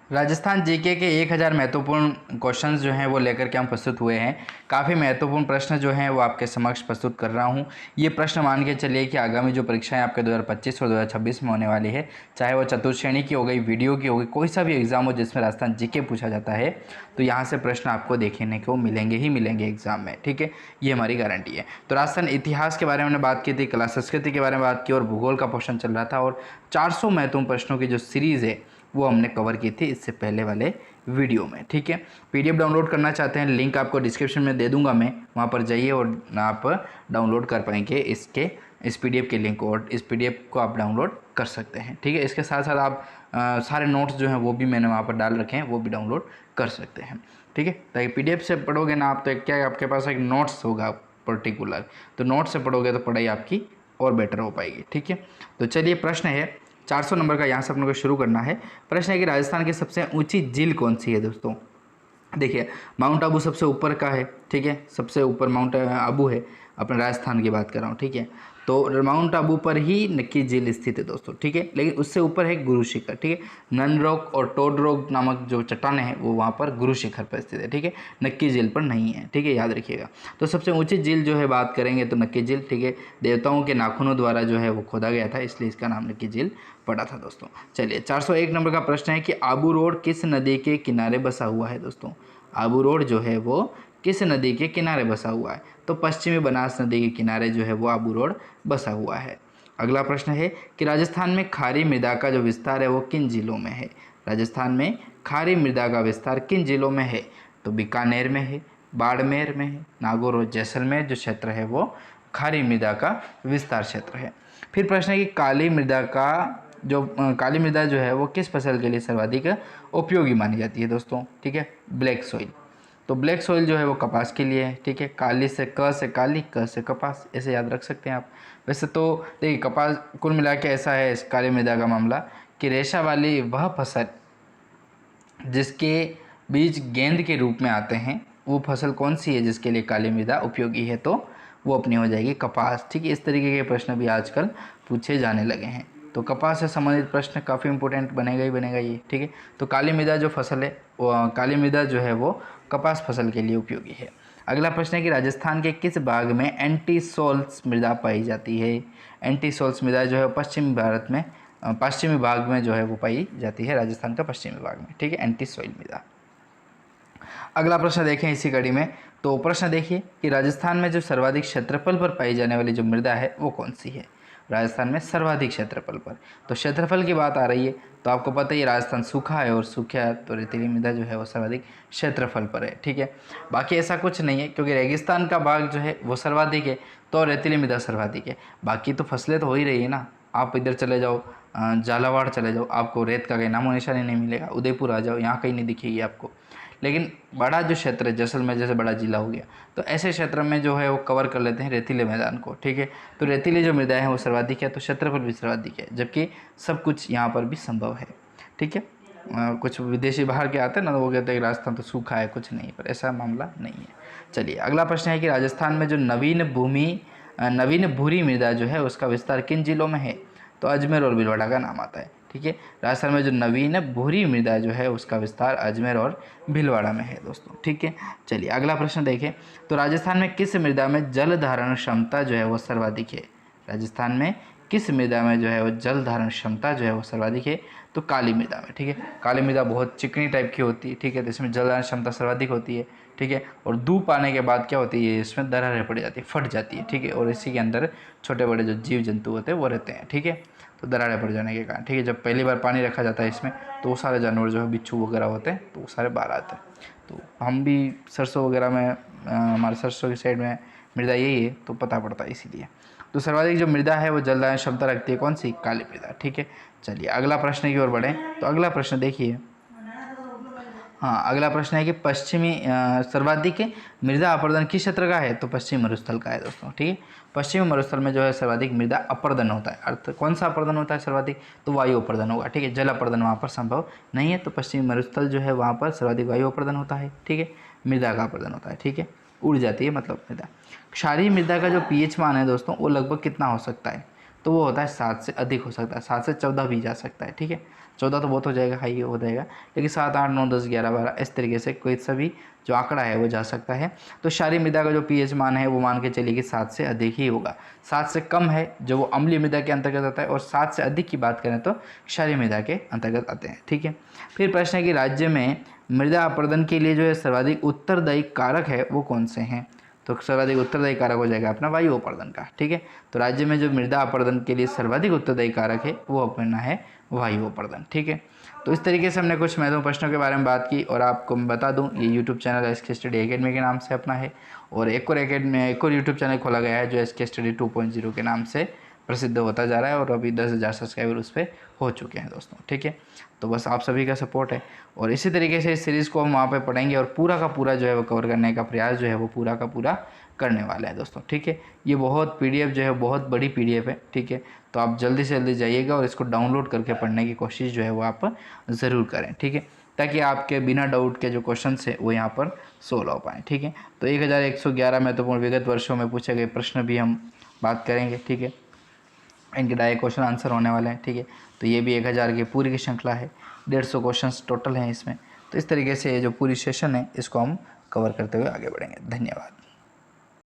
Rajasthan GK के 1000 महत्वपूर्ण questions जो हैं वो लेकर के हम प्रस्तुत हुए हैं। काफ़ी महत्वपूर्ण प्रश्न जो हैं वो आपके समक्ष प्रस्तुत कर रहा हूं। ये प्रश्न मान के चलिए कि आगामी जो परीक्षाएं आपके 2025 और 2026 में होने वाली है, चाहे वो चतुर्श्रेणी की हो गई, वीडियो की हो गई, कोई सा भी एग्ज़ाम हो जिसमें राजस्थान जीके पूछा जाता है, तो यहाँ से प्रश्न आपको देखने को मिलेंगे ही मिलेंगे एग्जाम में। ठीक है, ये हमारी गारंटी है। तो राजस्थान इतिहास के बारे में हमने बात की थी, कला संस्कृति के बारे में बात की और भूगोल का पोर्शन चल रहा था, और 400 महत्वपूर्ण प्रश्नों की जो सीरीज़ है वो हमने कवर की थी इससे पहले वाले वीडियो में। ठीक है, पीडीएफ डाउनलोड करना चाहते हैं, लिंक आपको डिस्क्रिप्शन में दे दूंगा मैं, वहाँ पर जाइए और आप डाउनलोड कर पाएंगे इस पीडीएफ के लिंक को, और इस पीडीएफ को आप डाउनलोड कर सकते हैं। ठीक है, इसके साथ साथ आप सारे नोट्स जो हैं वो भी मैंने वहाँ पर डाल रखे हैं, वो भी डाउनलोड कर सकते हैं। ठीक है, ताकि पीडीएफ से पढ़ोगे ना आप तो क्या आपके पास एक नोट्स होगा पर्टिकुलर, तो नोट्स से पढ़ोगे तो पढ़ाई आपकी और बेटर हो पाएगी। ठीक है, तो चलिए प्रश्न है 400 नंबर का, यहाँ से अपने को शुरू करना है। प्रश्न है कि राजस्थान की सबसे ऊंची झील कौन सी है दोस्तों। देखिए, माउंट आबू सबसे ऊपर का है। ठीक है, सबसे ऊपर माउंट आबू है, अपने राजस्थान की बात कर रहा हूँ। ठीक है, तो माउंट आबू पर ही नक्की झील स्थित है दोस्तों। ठीक है, लेकिन उससे ऊपर है गुरु शिखर। ठीक है, नन रॉक और टोड रॉक नामक जो चट्टानें हैं वो वहाँ पर गुरु शिखर पर स्थित है। ठीक है, नक्की झील पर नहीं है। ठीक है, याद रखिएगा। तो सबसे ऊंची झील जो है बात करेंगे तो नक्की झील। ठीक है, देवताओं के नाखूनों द्वारा जो है वो खोदा गया था, इसलिए इसका नाम नक्की झील पड़ा था दोस्तों। चलिए 401 नंबर का प्रश्न है कि आबू रोड किस नदी के किनारे बसा हुआ है दोस्तों। आबू रोड जो है वो किस नदी के किनारे बसा हुआ है, तो पश्चिमी बनास नदी के किनारे जो है वो आबू रोड बसा हुआ है। अगला प्रश्न है कि राजस्थान में खारी मृदा का जो विस्तार है वो किन जिलों में है। राजस्थान में खारी मृदा का विस्तार किन जिलों में है, तो बीकानेर में है, बाड़मेर में है, नागौर और जैसलमेर जो क्षेत्र है वो खारी मृदा का विस्तार क्षेत्र है। फिर प्रश्न है कि काली मृदा जो है वो किस फसल के लिए सर्वाधिक उपयोगी मानी जाती है दोस्तों। ठीक है, ब्लैक सॉइल। तो ब्लैक सॉइल जो है वो कपास के लिए है। ठीक है, काली से काली, क से कपास, ऐसे याद रख सकते हैं आप। वैसे तो देखिए, कपास कुल मिला के ऐसा है इस काली मृदा का मामला कि रेशा वाली वह फसल जिसके बीज गेंद के रूप में आते हैं, वो फसल कौन सी है जिसके लिए काली मृदा उपयोगी है, तो वो अपनी हो जाएगी कपास। ठीक है, इस तरीके के प्रश्न भी आजकल पूछे जाने लगे हैं, तो कपास से संबंधित प्रश्न काफ़ी इंपॉर्टेंट बनेगा ही बनेगा ये। ठीक है, तो काली मृदा जो फसल है काली मृदा जो है वो कपास फसल के लिए उपयोगी है। अगला प्रश्न है कि राजस्थान के किस भाग में एंटीसोल्स मृदा पाई जाती है। एंटीसोल्स मृदा जो है पश्चिमी भारत में पश्चिमी भाग में जो है वो पाई जाती है, राजस्थान का पश्चिमी भाग में। ठीक है, एंटी सॉइल मृदा। अगला प्रश्न देखें इसी कड़ी में, तो प्रश्न देखिए कि राजस्थान में जो सर्वाधिक क्षेत्रफल पर पाई जाने वाली जो मृदा है वो कौन सी है। राजस्थान में सर्वाधिक क्षेत्रफल पर, तो क्षेत्रफल की बात आ रही है तो आपको पता ही राजस्थान सूखा है, और सूखा तो रेतीली मृदा जो है वो सर्वाधिक क्षेत्रफल पर है। ठीक है, बाकी ऐसा कुछ नहीं है, क्योंकि रेगिस्तान का भाग जो है वो सर्वाधिक है तो रेतीली मृदा सर्वाधिक है। बाकी तो फसलें तो हो ही रही है ना। आप इधर चले जाओ, झालावाड़ चले जाओ, आपको रेत का कहीं नामो निशान ही नहीं मिलेगा। उदयपुर आ जाओ, यहाँ कहीं नहीं दिखेगी आपको। लेकिन बड़ा जो क्षेत्र है, जैसलमेर जैसे बड़ा जिला हो गया, तो ऐसे क्षेत्र में जो है वो कवर कर लेते हैं रेतीले मैदान को। ठीक है, तो रेतीली जो मृदा है वो सर्वाधिक है, तो क्षेत्रफल भी सर्वाधिक है, जबकि सब कुछ यहाँ पर भी संभव है। ठीक है, कुछ विदेशी बाहर के आते हैं ना, तो वो कहते हैं कि राजस्थान तो सूखा है, कुछ नहीं, पर ऐसा मामला नहीं है। चलिए अगला प्रश्न है कि राजस्थान में जो नवीन भूरी मृदा जो है उसका विस्तार किन जिलों में है, तो अजमेर और भीलवाड़ा का नाम आता है। ठीक है, राजस्थान में जो नवीन भूरी मृदा जो है उसका विस्तार अजमेर और भीलवाड़ा में है दोस्तों। ठीक है, चलिए अगला प्रश्न देखें, तो राजस्थान में किस मृदा में जल धारण क्षमता जो है वो सर्वाधिक है। राजस्थान में किस मृदा में जो है वो जल धारण क्षमता जो है वो सर्वाधिक है, तो काली मृदा में। ठीक है, काली मृदा बहुत चिकनी टाइप की होती है। ठीक है, तो इसमें जल धारण क्षमता सर्वाधिक होती है। ठीक है, और धूप आने के बाद क्या होती है, इसमें दरारें पड़ जाती है, फट जाती है। ठीक है, और इसी के अंदर छोटे बड़े जो जीव जंतु होते हैं वो रहते हैं। ठीक है, तो दरारें पड़ जाने के कारण, ठीक है, जब पहली बार पानी रखा जाता है इसमें, तो वो सारे जानवर जो है बिच्छू वगैरह होते हैं तो वो सारे बाहर आते हैं। तो हम भी सरसों वगैरह में हमारे सरसों की साइड में मृदा यही है, तो पता पड़ता है इसीलिए। तो सर्वाधिक जो मृदा है वो जल धारण क्षमता रखती है, कौन सी, काली मृदा। ठीक है, चलिए अगला प्रश्न की ओर बढ़ें, तो अगला प्रश्न देखिए। हाँ, अगला प्रश्न है कि सर्वाधिक मृदा अपर्दन किस क्षेत्र का है, तो पश्चिमी मरुस्थल का है दोस्तों। ठीक है, पश्चिमी मरुस्थल में जो है सर्वाधिक मृदा अपर्दन होता है। अर्थ कौन सा अपर्दन होता है सर्वाधिक, तो वायु अपर्दन होगा। ठीक है, जल अपर्दन वहाँ पर संभव नहीं है, तो पश्चिमी मरुस्थल जो है वहाँ पर सर्वाधिक वायु अपर्दन होता है। ठीक है, मृदा का अपर्दन होता है। ठीक है, उड़ जाती है मतलब मृदा। क्षारीय मृदा का जो पीएच मान है दोस्तों वो लगभग कितना हो सकता है, तो वो होता है 7 से अधिक हो सकता है, 7 से 14 भी जा सकता है। ठीक है, 14 तो बहुत हो जाएगा, हाई हो जाएगा, लेकिन 7, 8, 9, 10, 11, 12 इस तरीके से कोई सा भी जो आंकड़ा है वो जा सकता है। तो क्षारीय मृदा का जो पीएच मान है वो मान के चलिए कि 7 से अधिक ही होगा। 7 से कम है जो वो अम्लीय मृदा के अंतर्गत आता है, और 7 से अधिक की बात करें तो क्षारीय मृदा के अंतर्गत आते हैं। ठीक है, फिर प्रश्न है कि राज्य में मृदा अपरदन के लिए जो है सर्वाधिक उत्तरदायी कारक है वो कौन से हैं। तो सर्वाधिक उत्तरदायी कारक हो जाएगा अपना वायु अपरदन का। ठीक है, तो राज्य में जो मृदा अपरदन के लिए सर्वाधिक उत्तरदायी कारक है वो अपना है वायु अपरदन। ठीक है, तो इस तरीके से हमने कुछ महत्वपूर्ण प्रश्नों के बारे में बात की, और आपको मैं बता दूं ये YouTube channel SK study academy के नाम से अपना है, और एक और यूट्यूब चैनल खोला गया है जो एसके स्टडी 2.0 के नाम से प्रसिद्ध होता जा रहा है, और अभी 10,000 सब्सक्राइबर उस पर हो चुके हैं दोस्तों। ठीक है, तो बस आप सभी का सपोर्ट है, और इसी तरीके से इस सीरीज़ को हम वहाँ पे पढ़ेंगे, और पूरा का पूरा जो है वो कवर करने का प्रयास जो है वो पूरा का पूरा करने वाले हैं दोस्तों। ठीक है, ये बहुत पीडीएफ जो है बहुत बड़ी पीडीएफ है। ठीक है, तो आप जल्दी से जल्दी जाइएगा और इसको डाउनलोड करके पढ़ने की कोशिश जो है वो आप ज़रूर करें। ठीक है, ताकि आपके बिना डाउट के जो क्वेश्चन है वो यहाँ पर सोल्व हो पाएँ। ठीक है, तो 1111 महत्वपूर्ण विगत वर्षों में पूछे गए प्रश्न भी हम बात करेंगे। ठीक है, इनके डायरेक्ट क्वेश्चन आंसर होने वाले हैं। ठीक है, तो ये भी 1000 की पूरी की श्रृंखला है, 150 क्वेश्चंस टोटल हैं इसमें। तो इस तरीके से ये जो पूरी सेशन है इसको हम कवर करते हुए आगे बढ़ेंगे। धन्यवाद।